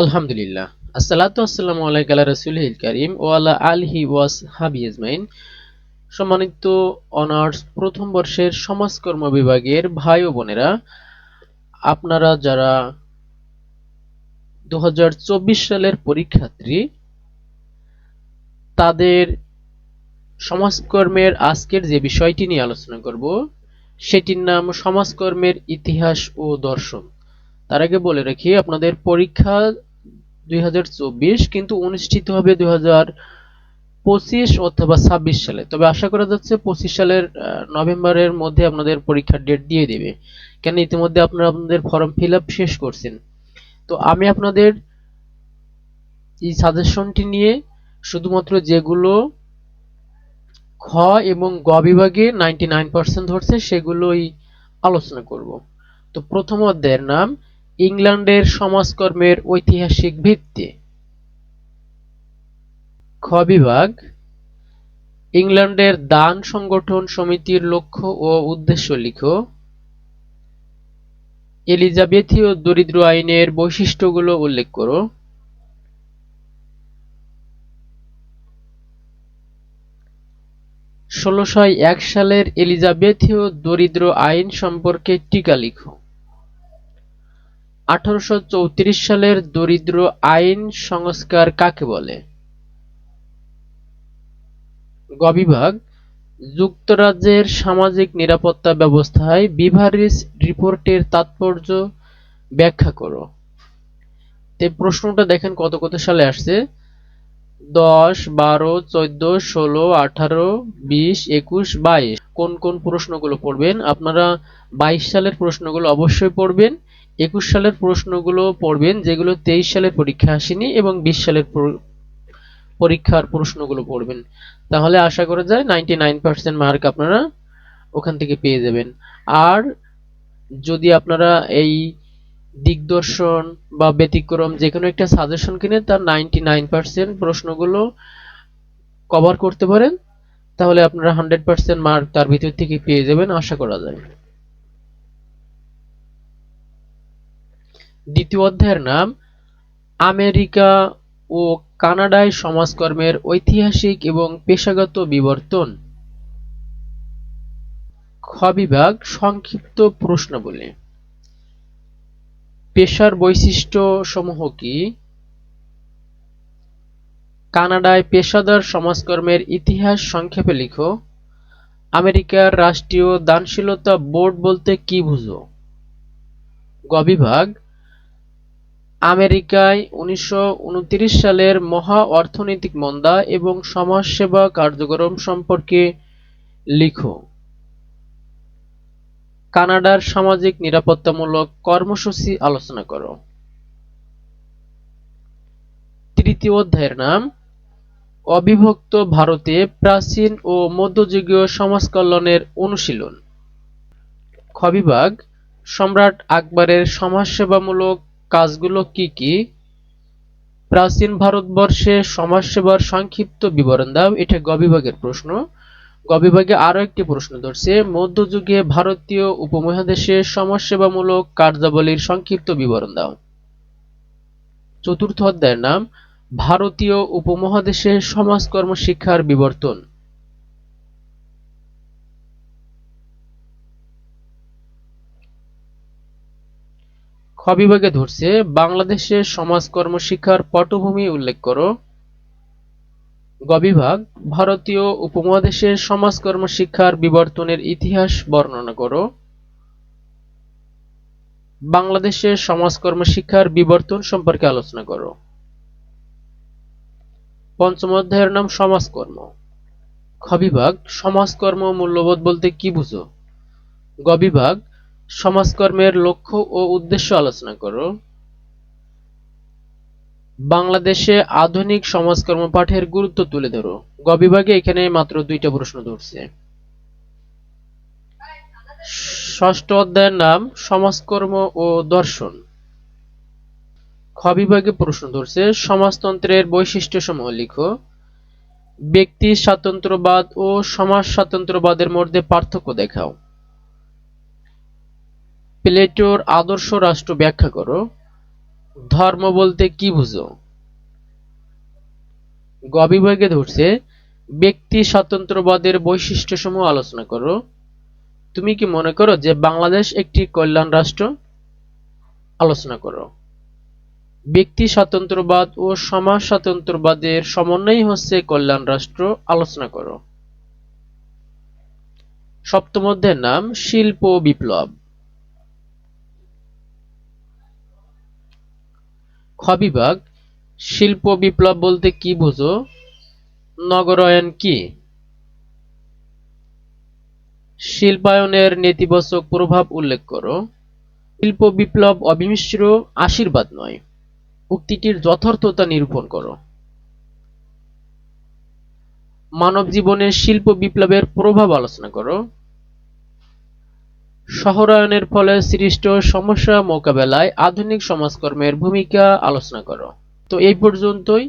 আলহামদুলিল্লাহ। আসসালাতু আসসালামু আলাইকা আলা রাসূলিল কারীম ওয়া আলা আলিহি ওয়া আসহাবিহি আজমাইন। সম্মানিত অনার্স প্রথম বর্ষের সমাজকর্ম বিভাগের ভাই ও বোনেরা, আপনারা যারা 2024 সালের পরীক্ষার্থী, তাদের সমাজকর্মের আজকের যে বিষয়টি নিয়ে আলোচনা করব সেটির নাম সমাজকর্মের ইতিহাস ও দর্শন। তার আগে বলে রাখি, আপনাদের পরীক্ষা 2024 কিন্তু অনুষ্ঠিত হবে 2025 অথবা 26 সালে। তবে আশা করা যাচ্ছে 25 সালের নভেম্বরের মধ্যে আপনাদের পরীক্ষার ডেট দিয়ে দেবে, কেন ইতিমধ্যে আপনারা আপনাদের ফর্ম ফিল আপ শেষ করছেন। তো আমি আপনাদের এই সাজেশনটি নিয়ে শুধুমাত্র যেগুলো খ এবং গ বিভাগে 99% ধরছে সেগুলোই আলোচনা করব। তো প্রথম অধ্যায়ের নাম ইংল্যান্ডের সমাজকর্মের ঐতিহাসিক ভিত্তি। খ বিভাগ, ইংল্যান্ডের দান সংগঠন সমিতির লক্ষ্য ও উদ্দেশ্য লিখো। এলিজাবেথীয় দরিদ্র আইনের বৈশিষ্ট্যগুলো উল্লেখ করো। 1601 সালের এলিজাবেথীয় দরিদ্র আইন সম্পর্কে টীকা লিখো। 1834 সালের দরিদ্র আইন সংস্কার কাকে বলে? গ বিভাগ, যুক্তরাজ্যের সামাজিক নিরাপত্তা ব্যবস্থায় বিভারিজ রিপোর্টের তাৎপর্য ব্যাখ্যা করো। প্রশ্নটা দেখেন কত কত সালে আসছে: 10, 12, 14, 16, 18, 20, 21, 22। কোন কোন প্রশ্নগুলো পড়বেন আপনারা? 22 সালের প্রশ্নগুলো অবশ্যই পড়বেন, 21 সালের প্রশ্নগুলো পড়বেন যেগুলো 23 সালের পরীক্ষা আসেনি, এবং 20 সালের পরীক্ষার প্রশ্নগুলো পড়বেন। তাহলে আশা করা যায় 99% মার্ক আপনারা ওখান থেকে পেয়ে যাবেন। আর যদি আপনারা এই দিগদর্শন বা ব্যতিক্রম যে কোনো একটা সাজেশন কিনে তার 99% প্রশ্নগুলো কভার করতে পারেন, তাহলে আপনারা 100% মার্ক তার ভিতর থেকে পেয়ে যাবেন আশা করা যায়। দ্বিতীয় অধ্যায়ের নাম আমেরিকা ও কানাডায় সমাজকর্মের ঐতিহাসিক এবং পেশাগত বিবর্তন। খ বিভাগ, সংক্ষিপ্ত প্রশ্নাবলী। পেশার বৈশিষ্ট্য সমূহ কি? কানাডায় পেশাদার সমাজকর্মের ইতিহাস সংক্ষেপে লিখো। আমেরিকার রাষ্ট্রীয় দানশীলতা বোর্ড বলতে কি বুঝো? গ বিভাগ, আমেরিকায় 1929 সালের মহা অর্থনৈতিক মন্দা এবং সমাজসেবা কার্যক্রম সম্পর্কে লিখো। কানাডার সামাজিক নিরাপত্তামূলক কর্মসূচি আলোচনা করো। তৃতীয় অধ্যায়ের নাম অবিভক্ত ভারতে প্রাচীন ও মধ্যযুগীয় সমাজকল্যাণের অনুশীলন। খ বিভাগ, সম্রাট আকবরের সমাজসেবামূলক কাজগুলো কি কি? প্রাচীন ভারতবর্ষে সমাজসেবার সংক্ষিপ্ত বিবরণ দাও। এটা গ বিভাগের প্রশ্ন। গ বিভাগে আরো একটি প্রশ্ন ধরছে, মধ্যযুগে ভারতীয় উপমহাদেশে সমাজসেবামূলক কার্যাবলীর সংক্ষিপ্ত বিবরণ দাও। চতুর্থ অধ্যায়ের নাম ভারতীয় উপমহাদেশে সমাজকর্ম শিক্ষার বিবর্তন। খ বিভাগে ধরছে, বাংলাদেশে সমাজকর্ম শিক্ষার পটভূমি উল্লেখ করো। গ বিভাগ, ভারতীয় উপমহাদেশের সমাজকর্ম শিক্ষার বিবর্তনের ইতিহাস বর্ণনা করো। বাংলাদেশের সমাজকর্ম শিক্ষার বিবর্তন সম্পর্কে আলোচনা করো। পঞ্চম অধ্যায়ের নাম সমাজকর্ম। খ বিভাগ, সমাজকর্ম মূল্যবোধ বলতে কি বুঝো? গ বিভাগ, সমাজকর্মের লক্ষ্য ও উদ্দেশ্য আলোচনা করো। বাংলাদেশে আধুনিক সমাজকর্ম পাঠের গুরুত্ব তুলে ধরো। গ বিভাগে এখানে মাত্র 2টা প্রশ্ন ধরছে। ষষ্ঠ অধ্যায়ের নাম সমাজকর্ম ও দর্শন। খ বিভাগে প্রশ্ন ধরছে, সমাজতন্ত্রের বৈশিষ্ট্যসমূহ লিখো। ব্যক্তি স্বাতন্ত্র্যবাদ ও সমাজ স্বাতন্ত্র্যবাদের মধ্যে পার্থক্য দেখাও। প্লেটোর আদর্শ রাষ্ট্র ব্যাখ্যা করো। ধর্ম বলতে কি বুঝো? গ বিভাগে ধরছে ব্যক্তি স্বাতন্ত্র্যবাদের বৈশিষ্ট্যসমূহ আলোচনা করো। তুমি কি মনে করো যে বাংলাদেশ একটি কল্যাণ রাষ্ট্র? আলোচনা করো। ব্যক্তি স্বাতন্ত্র্যবাদ ও সমাজ স্বাতন্ত্র্যবাদের সমন্বয়ই হচ্ছে কল্যাণ রাষ্ট্র। আলোচনা করো। সপ্তম অধ্যায়ের নাম শিল্প বিপ্লব। খ বিভাগ শিল্প বিপ্লব বলতে কি বুঝো? নগরায়ন কি? শিল্পায়নের নেতিবাচক প্রভাব উল্লেখ করো। শিল্প বিপ্লব অবিমিশ্র আশীর্বাদ নয়, উক্তিটির যথার্থতা নিরূপণ করো। মানব জীবনে শিল্প বিপ্লবের প্রভাব আলোচনা করো। শহরায়নের ফলে সৃষ্ট সমস্যা মোকাবেলায় আধুনিক সমাজকর্মের ভূমিকা আলোচনা করো। তো এই পর্যন্তই।